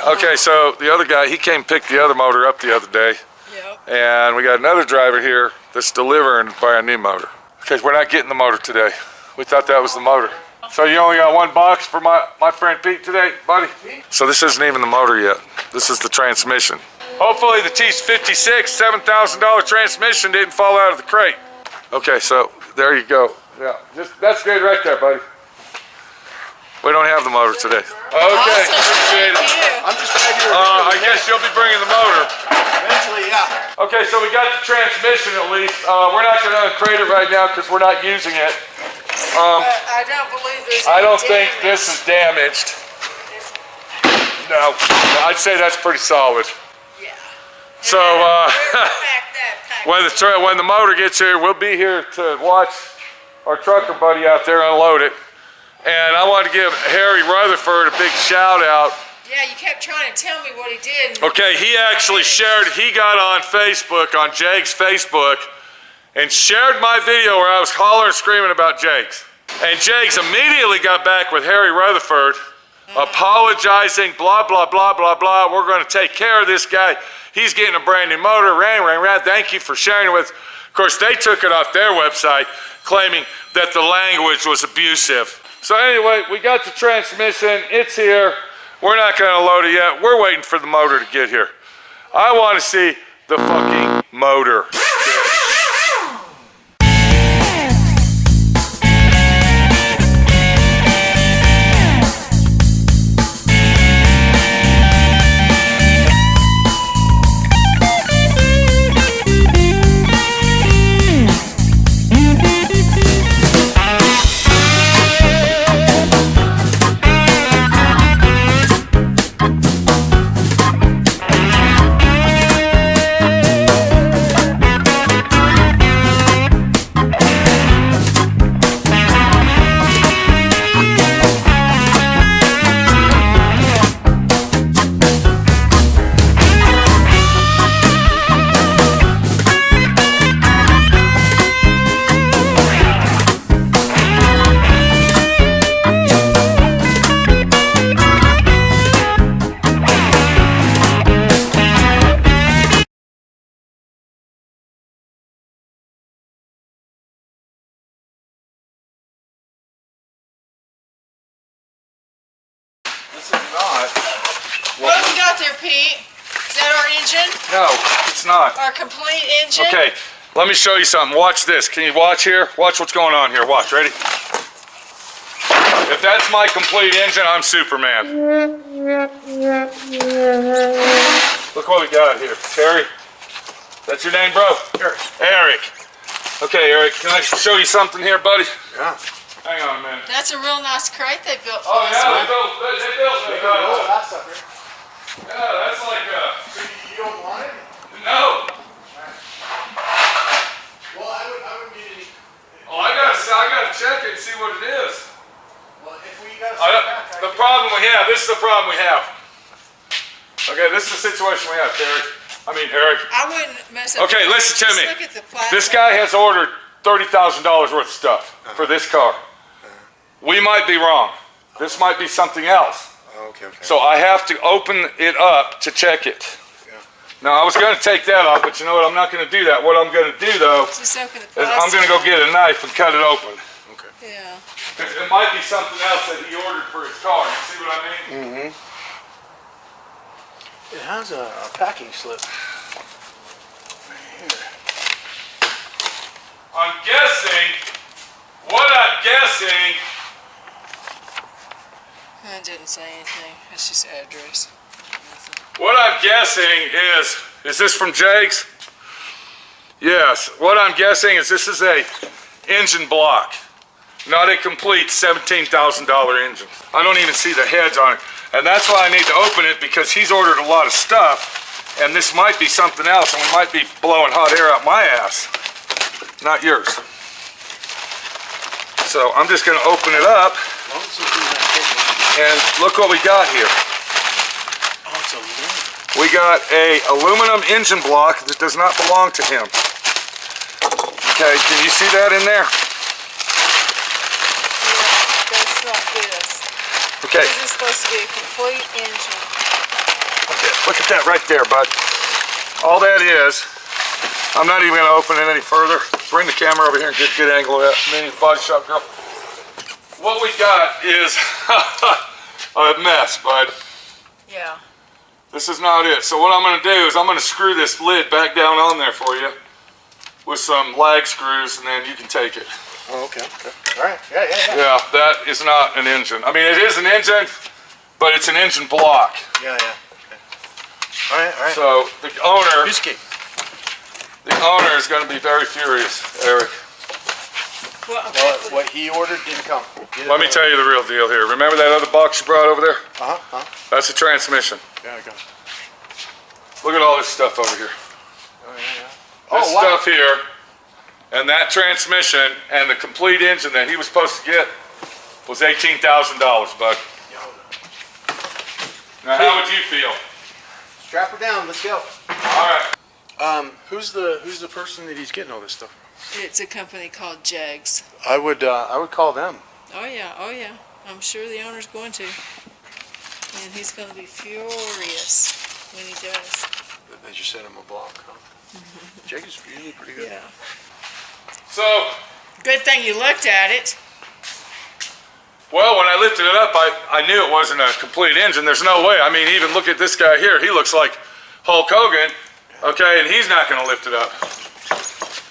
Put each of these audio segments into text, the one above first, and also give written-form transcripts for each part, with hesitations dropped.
Okay, so the other guy, he came pick the other motor up the other day. Yep. And we got another driver here that's delivering by a new motor. Okay, we're not getting the motor today. We thought that was the motor. So you only got one box for my friend Pete today, buddy? So this isn't even the motor yet. This is the transmission. Hopefully the T56 $7,000 transmission didn't fall out of the crate. Okay, so there you go. Yeah, that's good right there, buddy. We don't have the motor today. Okay, Awesome. appreciate it. I'm just glad you're I guess you'll be bringing the motor. eventually, yeah. Okay, so we got the transmission at least. We're not going to uncrate it right now because we're not using it. I don't believe there's I don't any think this is damaged. No, I'd say that's pretty solid. Yeah. So when the motor gets here, we'll be here to watch our trucker buddy out there unload it. And I want to give Harry Rutherford a big shout out. Yeah, you kept trying to tell me what he did. Okay, he actually shared, he got on Facebook, on Jegs Facebook, and shared my video where I was hollering and screaming about Jegs. And Jegs immediately got back with Harry Rutherford, apologizing, blah, blah, blah, blah, blah. We're going to take care of this guy. He's getting a brand new motor. Thank you for sharing it with. Of course, they took it off their website, claiming that the language was abusive. So anyway, we got the transmission. It's here. We're not going to load it yet. We're waiting for the motor to get here. I want to see the fucking motor. This is not. What have we got there, Pete? Is that our engine? No, it's not. Our complete engine? Okay, let me show you something. Watch this. Can you watch here? Watch what's going on here. Watch, ready? If that's my complete engine, I'm Superman. Look what we got here. Terry, that's your name, bro? Eric. Eric. Okay, Eric, can I show you something here, buddy? Yeah. Hang on a minute. That's a real nice crate they built for Oh, us. yeah, they built it. Oh, that's up here. Yeah, that's like You don't want it? no. Well, I wouldn't get any. Oh, I gotta check it and see what it is. Well, if we got to The problem we have, this is the problem we have. Okay, this is the situation we have, Terry. I mean, Eric. I wouldn't mess up. Okay, listen to Just me. Look at the plastic. This guy has ordered $30,000 worth of stuff for this car. We might be wrong. This might be something else. Okay. So I have to open it up to check it. Yeah. Now, I was going to take that off, but you know what? I'm not going to do that. What I'm going to do, though, Just open the is plastic. I'm going to go get a knife and cut it open. Okay. Yeah. Because it might be something else that he ordered for his car. You see what I mean? It has a packing slip. Right here. I'm guessing, It didn't say anything. It's just address. Nothing. what I'm guessing is this from Jegs? Yes, what I'm guessing is this is a engine block, not a complete $17,000 engine. I don't even see the heads on it. And that's why I need to open it, because he's ordered a lot of stuff, and this might be something else, and we might be blowing hot air out my ass, not yours. So I'm just gonna open it up, and look what we got here. Oh, it's aluminum. We got a aluminum engine block that does not belong to him. Okay, can you see that in there? Yeah, that's not this. Okay. This is supposed to be a complete engine. Look at that right there, bud. All that is, I'm not even going to open it any further. Bring the camera over here and get a good angle of that. Mini body shop girl. What we got is a mess, bud. Yeah. This is not it. So what I'm going to do is I'm going to screw this lid back down on there for you with some lag screws, and then you can take it. Oh, okay. All right. Yeah. Yeah, that is not an engine. I mean, it is an engine, but it's an engine block. Yeah. Okay. All right. So the owner is going to be very furious, Eric. Well, What he ordered didn't come. Let me tell you the real deal here. Remember that other box you brought over there? Uh-huh. That's a transmission. Yeah, I got it. Look at all this stuff over here. Oh, yeah. This stuff here, and that transmission, and the complete engine that he was supposed to get was $18,000, bud. Now, how would you feel? Strap her down. Let's go. All right. Who's the person that he's getting all this stuff from? it's a company called Jegs. I would call them. Oh yeah. I'm sure the owner's going to. And he's going to be furious when he does. They just sent him a block, huh? Jake is usually pretty good. Yeah. So, Good thing you looked at it. well, when I lifted it up, I knew it wasn't a complete engine. There's no way. I mean, even look at this guy here. He looks like Hulk Hogan, okay, and he's not going to lift it up.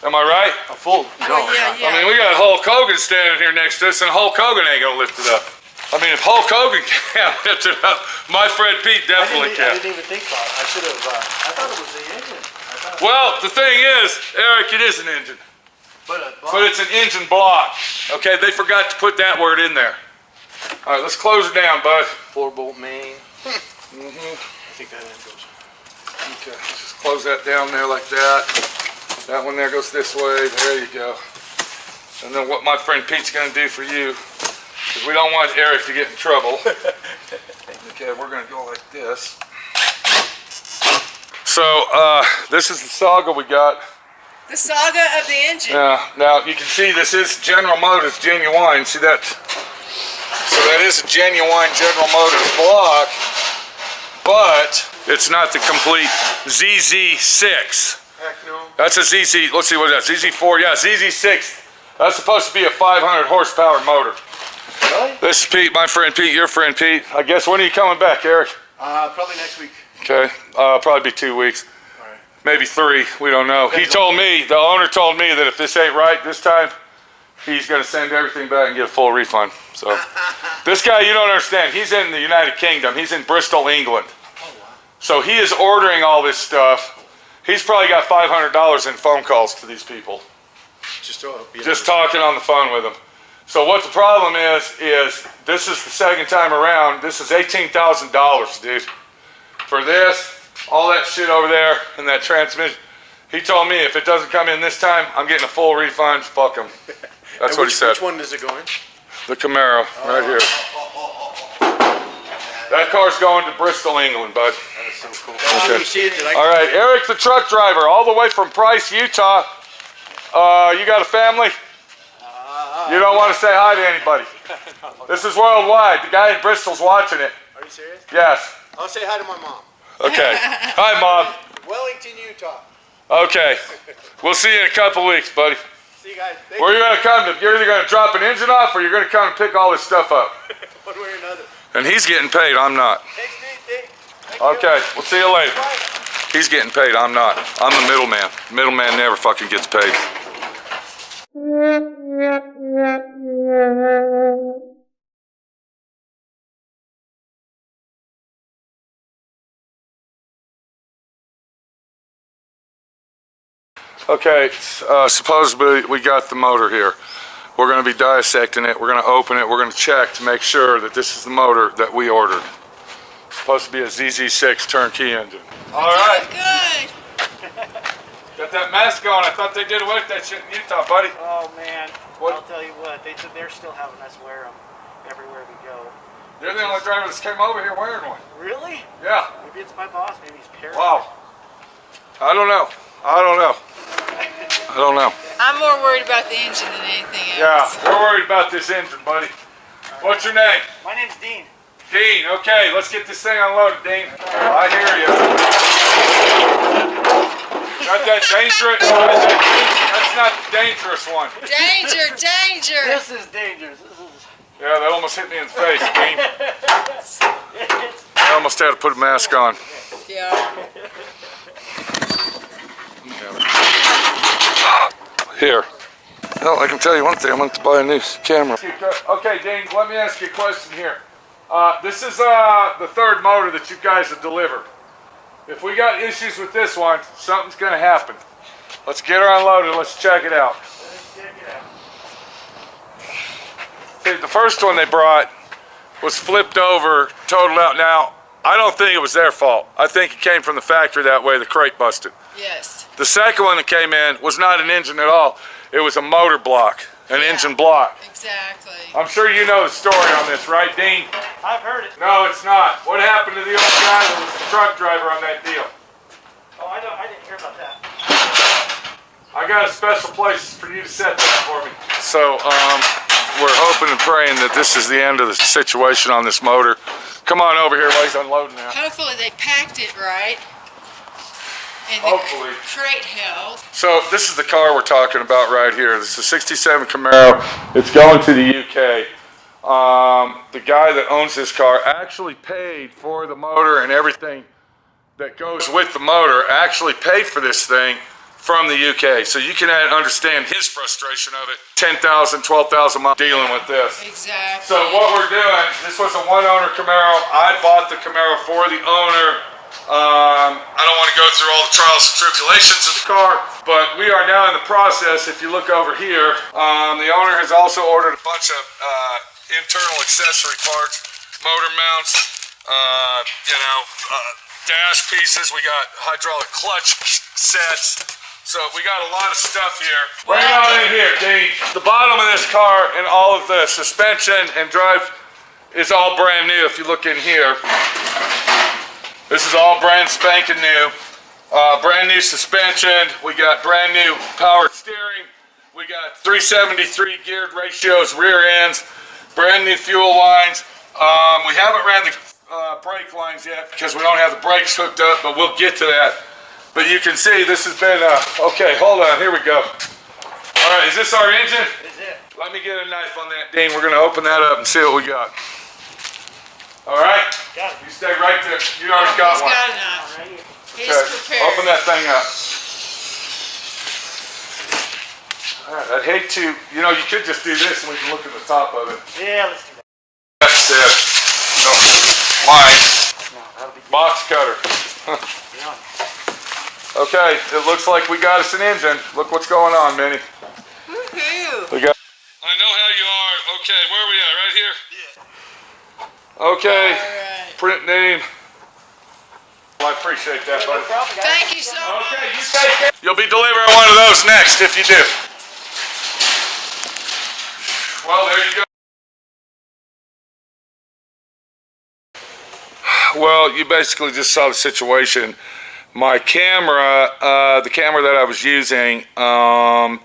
Am I right? A full. Oh, yeah. I mean, we got Hulk Hogan standing here next to us, and Hulk Hogan ain't going to lift it up. I mean, if Hulk Hogan can't lift it up, my friend Pete definitely I can. didn't even think about it. I should have. I thought it was the engine. Well, the thing is, Eric, it is an engine. But But it's an engine block. Okay, they forgot to put that word in there. All right, let's close it down, bud. 4-bolt main. I think that end goes. Okay, let's just close that down there like that. That one there goes this way. There you go. And then what my friend Pete's going to do for you, because we don't want Eric to get in trouble. Okay, we're going to go like this. So, this is the saga we got. The saga of the engine. Yeah, now you can see this is General Motors genuine. See that? So that is a genuine General Motors block, but it's not the complete ZZ6. Heck no. That's a ZZ, let's see what is that, ZZ4, yeah, ZZ6. That's supposed to be a 500 horsepower motor. Really? This is Pete, my friend Pete, your friend Pete. I guess when are you coming back, Eric? Probably next week. Okay, probably be 2 weeks. Maybe 3, we don't know. He told me, the owner told me that if this ain't right this time, he's gonna send everything back and get a full refund. So, this guy, you don't understand, he's in the United Kingdom, he's in Bristol, England. So he is ordering all this stuff. He's probably got $500 in phone calls to these people. Just talking on the phone with them. So what the problem is this is the second time around, this is $18,000, dude. For this, all that shit over there, and that transmission. He told me if it doesn't come in this time, I'm getting a full refund. Fuck him. That's what he said. Which one does it go in? The Camaro, right here. That car's going to Bristol, England, bud. That is so cool. Okay. All right, Eric the truck driver, all the way from Price, Utah. You got a family? You don't want to say hi to anybody. This is worldwide. The guy in Bristol's watching it. Are you serious? Yes. I'll say hi to my mom. Okay. Hi, Mom. Wellington, Utah. Okay. We'll see you in a couple weeks, buddy. See you guys. Where are you going to come to? You're either going to drop an engine off or you're going to come and pick all this stuff up. One way or another. And he's getting paid. I'm not. Thanks, Nate. Okay. We'll see you later. He's getting paid. I'm not. I'm the middleman. Middleman never fucking gets paid. Okay, supposedly we got the motor here. We're going to be dissecting it. We're going to open it. We're going to check to make sure that this is the motor that we ordered. It's supposed to be a ZZ6 turnkey engine. All right. Good. Got that mask on. I thought they did away with that shit in Utah, buddy. Oh man, What? I'll tell you what, they're still having us wear them everywhere we go. You're the only driver that's came over here wearing one. Really? Yeah. Maybe it's my boss, maybe he's paranoid. Wow. I don't know. I don't know. I don't know. I'm more worried about the engine than anything Yeah, else. we're worried about this engine, buddy. What's your name? My name's Dean. Dean, okay, let's get this thing unloaded, Dean. I hear you. Got that dangerous? That's not the dangerous one. Danger, danger. This is dangerous. This is. Yeah, that almost hit me in the face, Dean. I almost had to put a mask on. Yeah. Here. Well, I can tell you one thing. I'm going to buy a new camera. Okay, Dean, let me ask you a question here. This is the third motor that you guys have delivered. If we got issues with this one, something's going to happen. Let's get her unloaded. Let's check it out. See, the first one they brought was flipped over, totaled out. Now, I don't think it was their fault. I think it came from the factory that way. The crate busted. Yes. The second one that came in was not an engine at all. It was a motor block, an engine block. Exactly. I'm sure you know the story on this, right, Dean? I've heard it. No, it's not. What happened to the old guy that was the truck driver on that deal? Oh, I didn't hear about that. I got a special place for you to set that for me. So, we're hoping and praying that this is the end of the situation on this motor. Come on over here while he's unloading now. Hopefully they packed it right. And Hopefully. the crate held. So this is the car we're talking about right here. This is a 67 Camaro. It's going to the UK. The guy that owns this car actually paid for the motor and everything that goes with the motor, actually paid for this thing from the UK. So you can understand his frustration of it. 10,000, 12,000 miles dealing with this. Exactly. So what we're doing, this was a one-owner Camaro. I bought the Camaro for the owner. I don't want to go through all the trials and tribulations of the car, but we are now in the process. If you look over here, the owner has also ordered a bunch of internal accessory parts, motor mounts, dash pieces. We got hydraulic clutch sets. So we got a lot of stuff here. Bring it on in here, Dean. The bottom of this car and all of the suspension and drive is all brand new if you look in here. This is all brand spanking new. Brand new suspension. We got brand new power steering. We got 373 geared ratios, rear ends, brand new fuel lines. We haven't ran the brake lines yet because we don't have the brakes hooked up, but we'll get to that. But you can see this has been, okay, hold on, here we go. All right, is this our engine? This is it. Let me get a knife on that, Dean. We're gonna open that up and see what we got. All right? Got it. You stay right there. You already got one. He's got enough. Right here. He's Okay, prepared. open that thing up. All right, I'd hate to, you could just do this and we can look at the top of it. Yeah, let's do that. That's it. No, mine. No, that'll be Box cutter. beyond. Okay, it looks like we got us an engine. Look what's going on, Minnie. Woohoo! We got. I know how you are. Okay, where are we at? Right here? Yeah. Okay. All right. Print name. Well, I appreciate that, No buddy. problem, guys. Thank you so much. Okay, you take care. You'll be delivering one of those next if you do. Well, there you go. Well, you basically just saw the situation. My camera, the camera that I was using,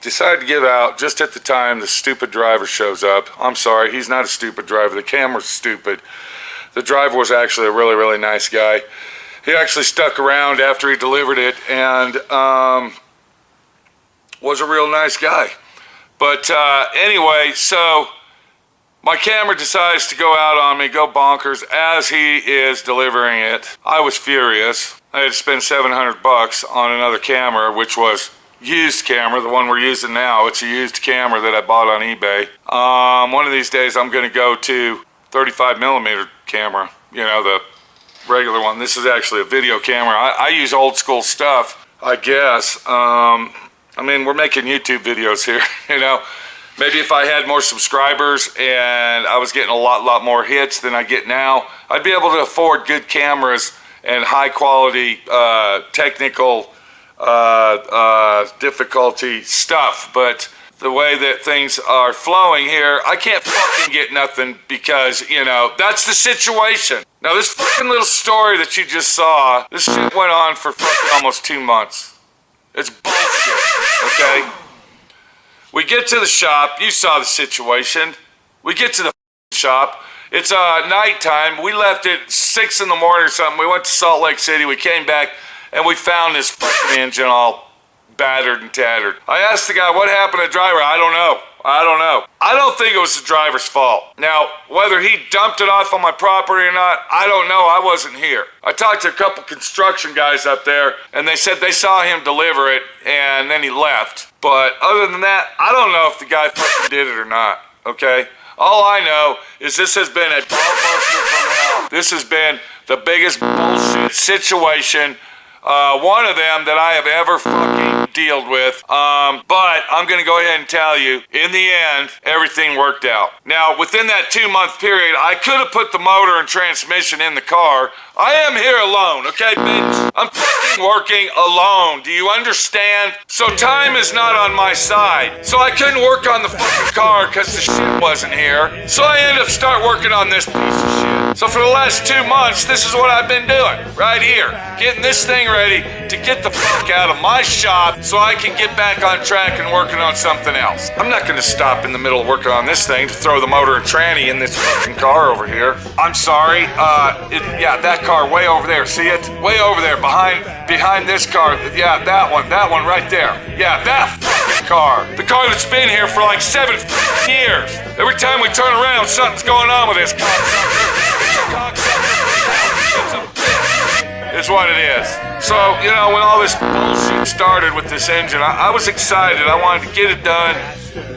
decided to give out just at the time the stupid driver shows up. I'm sorry, he's not a stupid driver. The camera's stupid. The driver was actually a really, really nice guy. He actually stuck around after he delivered it and was a real nice guy. But anyway, so my camera decides to go out on me, go bonkers as he is delivering it. I was furious. I had to spend $700 on another camera, which was used camera, the one we're using now. It's a used camera that I bought on eBay. One of these days I'm going to go to 35 millimeter camera, the regular one. This is actually a video camera. I use old school stuff, I guess. We're making YouTube videos here, Maybe if I had more subscribers and I was getting a lot more hits than I get now, I'd be able to afford good cameras and high quality technical difficulty stuff. But the way that things are flowing here, I can't fucking get nothing because, that's the situation. Now this fucking little story that you just saw, this shit went on for fucking almost 2 months. It's bullshit, okay? We get to the shop, you saw the situation. We get to the shop. It's nighttime. We left at 6 in the morning or something. We went to Salt Lake City. We came back and we found this fucking engine all battered and tattered. I asked the guy, what happened to the driver? I don't know. I don't think it was the driver's fault. Now, whether he dumped it off on my property or not, I don't know. I wasn't here. I talked to a couple construction guys up there, and they said they saw him deliver it, and then he left. But other than that, I don't know if the guy fucking did it or not, okay? All I know is this has been a ballbuster from hell. This has been the biggest bullshit situation, one of them that I have ever fucking dealt with. But I'm gonna go ahead and tell you, in the end, everything worked out. Now, within that 2-month period, I could have put the motor and transmission in the car. I am here alone, okay, bitch? I'm fucking working alone. Do you understand? So time is not on my side. So I couldn't work on the fucking car because the shit wasn't here. So I ended up start working on this piece of shit. So for the last 2 months, this is what I've been doing, right here. Getting this thing ready to get the fuck out of my shop so I can get back on track and working on something else. I'm not gonna stop in the middle of working on this thing to throw the motor and tranny in this fucking car over here. I'm sorry, yeah, that car way over there, see it? Way over there, behind this car. Yeah, that one right there. Yeah, that fucking car. The car that's been here for like 7 years. Every time we turn around, something's going on with this cocksucker. Is what it is. So, you know, when all this bullshit started with this engine, I was excited. I wanted to get it done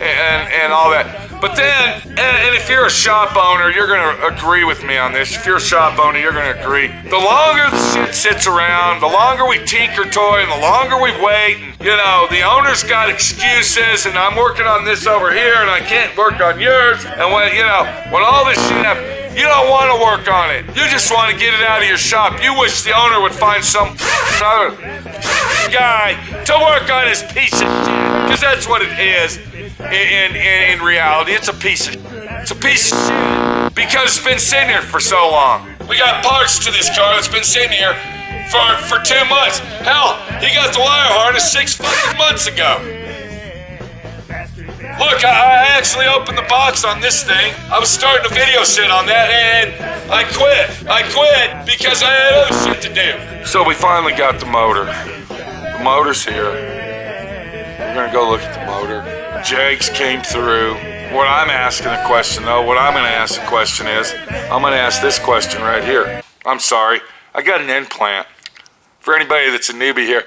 and all that. But then, and if you're a shop owner, you're gonna agree with me on this. If you're a shop owner, you're gonna agree. The longer the shit sits around, the longer we tinker toy, and the longer we wait, and, you know, the owner's got excuses, and I'm working on this over here, and I can't work on yours. And when, you know, when all this shit happens, you don't want to work on it. You just want to get it out of your shop. You wish the owner would find some other guy to work on his piece of shit. Because that's what it is in reality. It's a piece of shit. It's a piece of shit. Because it's been sitting here for so long. We got parts to this car that's been sitting here for 2 months. Hell, he got the wire harness 6 fucking months ago. Look, I actually opened the box on this thing. I was starting a video set on that, and I quit. I quit because I had other shit to do. So we finally got the motor. The motor's here. We're gonna go look at the motor. Jegs came through. What I'm asking the question, though, what I'm gonna ask the question is, I'm gonna ask this question right here. I'm sorry, I got an implant. For anybody that's a newbie here,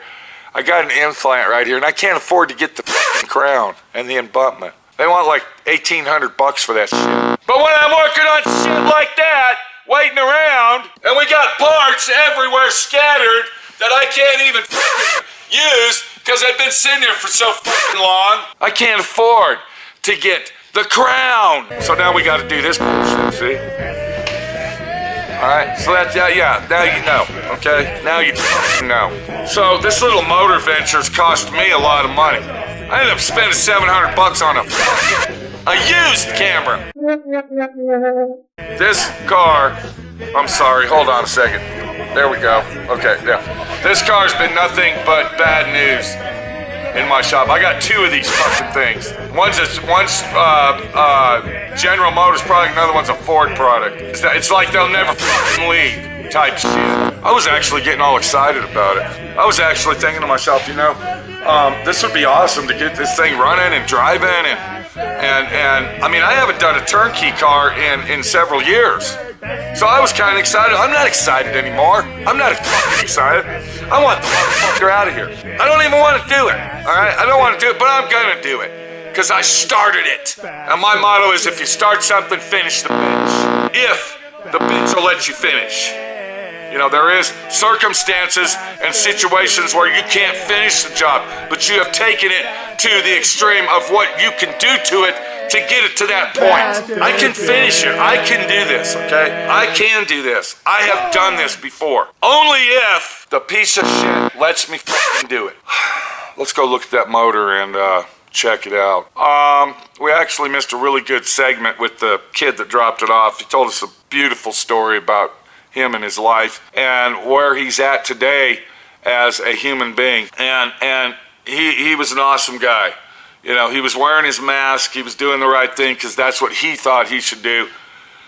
I got an implant right here, and I can't afford to get the fucking crown and the embutment. They want like $1,800 for that shit. But when I'm working on shit like that, waiting around, and we got parts everywhere scattered that I can't even fucking use because I've been sitting here for so fucking long, I can't afford to get the crown. So now we got to do this bullshit, see? Alright, so that's, yeah, now you know, okay? Now you fucking know. So this little motor venture's cost me a lot of money. I ended up spending $700 on a used camera. This car, I'm sorry, hold on a second. There we go. Okay, yeah. This car's been nothing but bad news in my shop. I got 2 of these fucking things. One's General Motors product, another one's a Ford product. It's like they'll never fucking leave type shit. I was actually getting all excited about it. I was actually thinking to myself, you know, this would be awesome to get this thing running and driving and I mean, I haven't done a turnkey car in several years. So I was kind of excited. I'm not excited anymore. I'm not fucking excited. I want the motherfucker out of here. I don't even want to do it. Alright? I don't want to do it, but I'm gonna do it. Because I started it. And my motto is, if you start something, finish the bitch. If the bitch will let you finish. You know, there is circumstances and situations where you can't finish the job, but you have taken it to the extreme of what you can do to it to get it to that point. I can finish it. I can do this, okay? I can do this. I have done this before. Only if the piece of shit lets me fucking do it. Let's go look at that motor and check it out. We actually missed a really good segment with the kid that dropped it off. He told us a beautiful story about him and his life and where he's at today as a human being. And he was an awesome guy. You know, he was wearing his mask. He was doing the right thing because that's what he thought he should do.